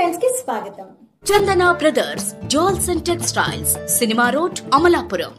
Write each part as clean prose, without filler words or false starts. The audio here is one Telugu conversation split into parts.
టైమ్స్ కి స్వాగతం. Chandana Brothers Jewels and Textiles, Cinema Road, Amalapuram.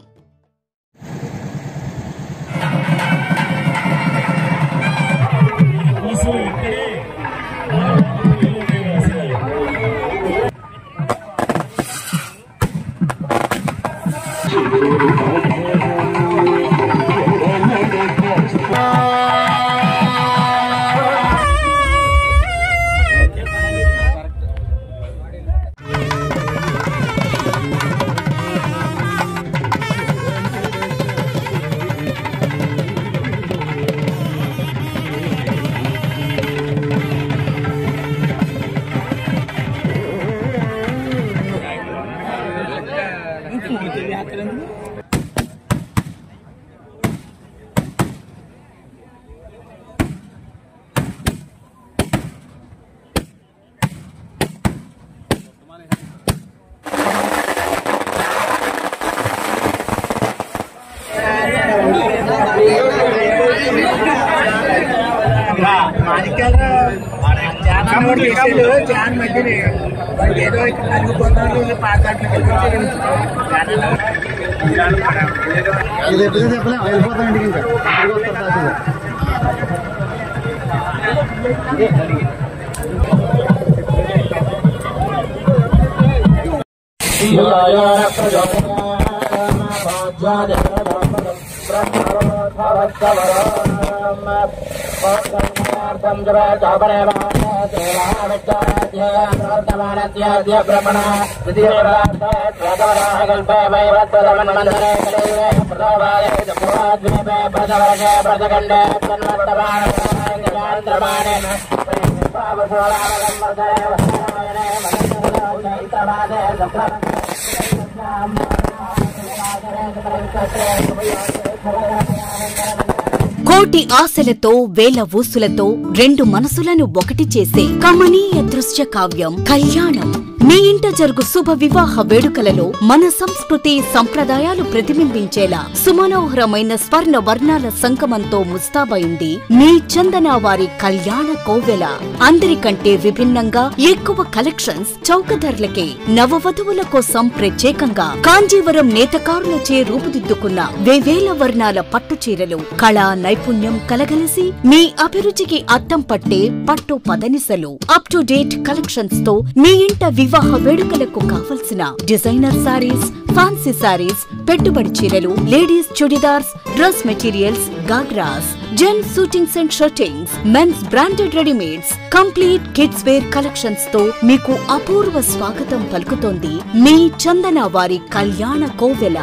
కోటి ఆశలతో వేల ఊసులతో రెండు మనసులను ఒకటి చేసే కమనీయ దృశ్య కావ్యం కళ్యాణం. మీ ఇంట జరుగు శుభ వివాహ వేడుకలలో మన సంస్కృతి సంప్రదాయాలు ప్రతిబింబించేలా సుమనోహరమైన స్వర్ణ వర్ణాల సంగమంతో ముస్తాబైంది మీ చందన వారి కళ్యాణ కోవెల. అందరికంటే విభిన్నంగా ఎక్కువ కలెక్షన్స్ చౌక ధరలకే నవవధువుల కోసం ప్రత్యేకంగా కాంజీవరం నేతకారులచే రూపుదిద్దుకున్న వేవేల వర్ణాల పట్టు చీరలు, కళా నైపుణ్యం కలగలిసి మీ అభిరుచికి అద్దం పట్టే పట్టు పదనిసలు, అప్ టు డేట్ కలెక్షన్స్ తో మీ ఇంట వివాహ వేడుకలకు కావలసిన డిజైనర్ సారీస్, ఫ్యాన్సీ సారీస్, పెట్టుబడి చీరలు, ladies churidars, dress materials, ghagras, gents suitings and shirtings, men's branded readymades, complete kids wear collections తో మీకు అపూర్వ స్వాగతం పలుకుతోంది మీ చందన వారి కళ్యాణ కోవెల.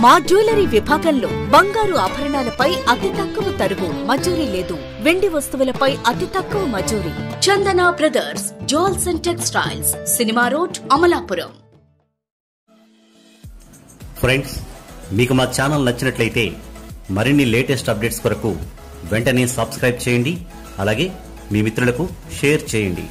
మా జ్యువెలరీ విభాగంలో బంగారు ఆభరణాలపై అతి తక్కువ తరుగు, మజూరీ లేదు. వెండి వస్తువులపై అతి తక్కువ మజూరీ. Chandana Brothers Jewels and Textiles, Cinema Road, Amalapuram. Friends, మీకు మా ఛానల్ నచ్చినట్లయితే మరిన్ని లేటెస్ట్ అప్డేట్స్ కొరకు వెంటనే సబ్స్క్రైబ్ చేయండి. అలాగే మీ మిత్రులకు షేర్ చేయండి.